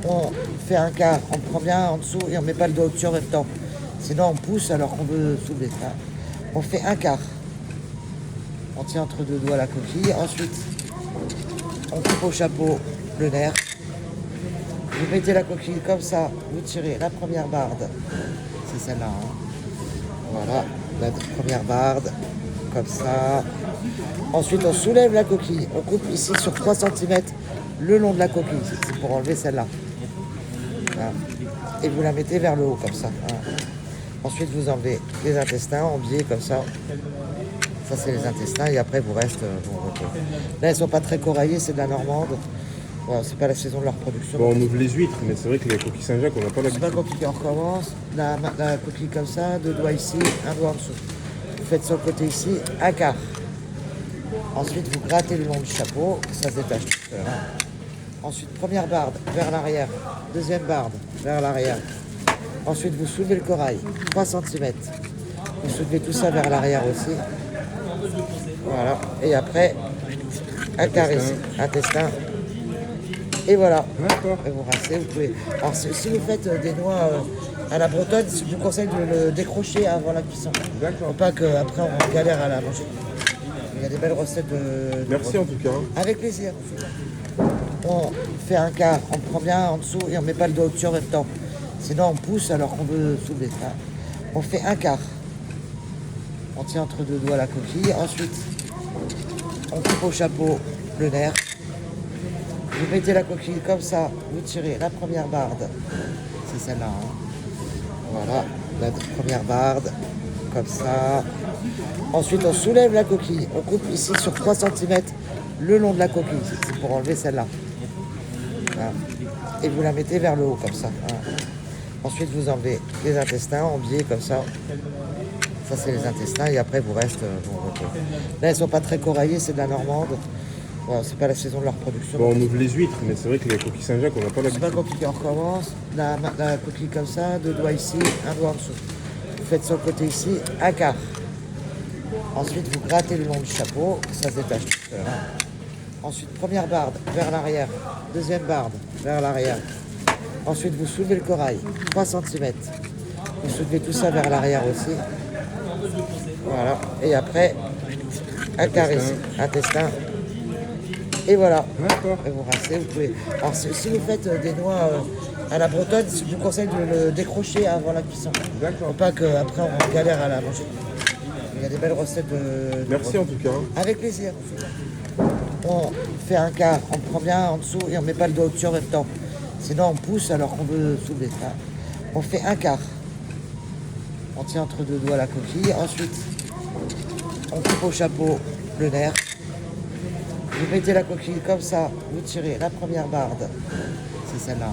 On fait un quart, on prend bien en dessous et on met pas le doigt au-dessus en même temps. Sinon on pousse alors qu'on veut soulever. On fait un quart. On tient entre deux doigts la coquille. Ensuite, on coupe au chapeau le nerf. Vous mettez la coquille comme ça, vous tirez la première barde. C'est celle-là. Voilà, la première barde, comme ça. Ensuite, on soulève la coquille. On coupe ici sur 3 cm le long de la coquille. C'est pour enlever celle-là. Voilà. Et vous la mettez vers le haut, comme ça. Voilà. Ensuite, vous enlevez les intestins en biais, comme ça. Ça, c'est les intestins. Et après, vous reste. Là, elles ne sont pas très coraillées, c'est de la normande. Voilà, c'est pas la saison de leur production. Bon, on ouvre les huîtres, mais c'est vrai que les coquilles Saint-Jacques, on n'a pas C'est pas l'habitude. compliqué, on recommence. La coquille comme ça, 2 doigts ici, un doigt en dessous. Vous faites sur le côté ici, un quart. Ensuite, vous grattez le long du chapeau, ça se détache tout seul. Ensuite, première barde vers l'arrière, deuxième barde vers l'arrière. Ensuite, vous soulevez le corail, 3 cm. Vous soulevez tout ça vers l'arrière aussi. Voilà. Et après, un quart ici, intestin. Et voilà. D'accord. Et vous rincez, vous pouvez. Alors, si vous faites des noix à la bretonne, je vous conseille de le décrocher avant la cuisson. D'accord. Pour pas qu'après on galère à la manger. Il y a des belles recettes de Merci en tout cas. Avec plaisir. On fait un quart, on prend bien en dessous et on met pas le doigt au-dessus en même temps. Sinon on pousse alors qu'on veut soulever. On fait un quart. On tient entre deux doigts la coquille. Ensuite, on coupe au chapeau le nerf. Vous mettez la coquille comme ça, vous tirez la première barde. C'est celle-là. Voilà, la première barde, comme ça. Ensuite, on soulève la coquille. On coupe ici sur 3 cm le long de la coquille. C'est pour enlever celle-là. Voilà. Et vous la mettez vers le haut, comme ça. Voilà. Ensuite, vous enlevez les intestins en biais, comme ça. Ça, c'est les intestins. Et après, vous reste. Là, elles ne sont pas très coraillées, c'est de la normande. Voilà, c'est pas la saison de leur production. Bon, on ouvre les huîtres, mais c'est vrai que les coquilles Saint-Jacques, on n'a pas C'est pas l'habitude. compliqué, on recommence. La coquille comme ça, 2 doigts ici, un doigt en dessous. Vous faites sur le côté ici, un quart. Ensuite, vous grattez le long du chapeau, ça se détache tout seul. Ensuite, première barde vers l'arrière, deuxième barde vers l'arrière. Ensuite, vous soulevez le corail, 3 cm. Vous soulevez tout ça vers l'arrière aussi. Voilà. Et après, un quart ici, intestin. Et voilà. D'accord. Et vous rincez, vous pouvez. Alors, si vous faites des noix à la bretonne, je vous conseille de le décrocher avant la cuisson. D'accord. Pour pas qu'après on galère à la manger. Il y a des belles recettes de Merci en tout cas. Avec plaisir. On fait un quart, on prend bien en dessous et on met pas le doigt au-dessus en même temps. Sinon on pousse alors qu'on veut soulever. On fait un quart. On tient entre deux doigts la coquille. Ensuite, on coupe au chapeau le nerf. Vous mettez la coquille comme ça, vous tirez la première barde. C'est celle-là.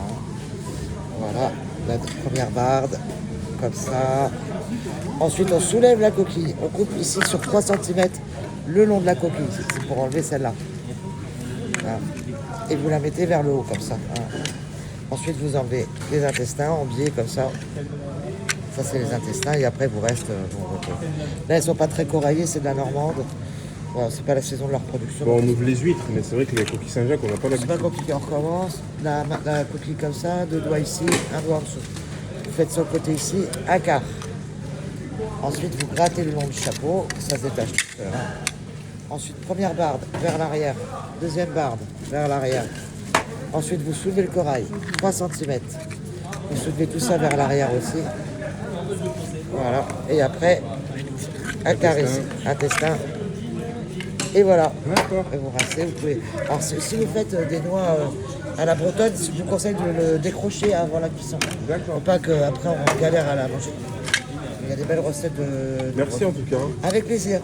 Voilà, la première barde, comme ça. Ensuite, on soulève la coquille. On coupe ici sur 3 cm le long de la coquille. C'est pour enlever celle-là. Voilà. Et vous la mettez vers le haut, comme ça. Voilà. Ensuite, vous enlevez les intestins en biais, comme ça. Ça, c'est les intestins. Et après, vous reste. Là, elles ne sont pas très coraillées, c'est de la normande. Voilà, c'est pas la saison de leur production. Bon, on ouvre les huîtres, mais c'est vrai que les coquilles Saint-Jacques, on n'a pas C'est pas l'habitude. compliqué, on recommence. La coquille comme ça, 2 doigts ici, un doigt en dessous. Vous faites sur le côté ici, un quart. Ensuite, vous grattez le long du chapeau, ça se détache tout seul. Ensuite, première barde vers l'arrière, deuxième barde vers l'arrière. Ensuite, vous soulevez le corail, 3 cm. Vous soulevez tout ça vers l'arrière aussi. Voilà. Et après, un quart ici, intestin. Et voilà. D'accord. Et vous rincez, vous pouvez. Alors, si vous faites des noix à la bretonne, je vous conseille de le décrocher avant la cuisson. D'accord. Pour pas qu'après on galère à la manger. Il y a des belles recettes de Merci en tout cas. Avec plaisir.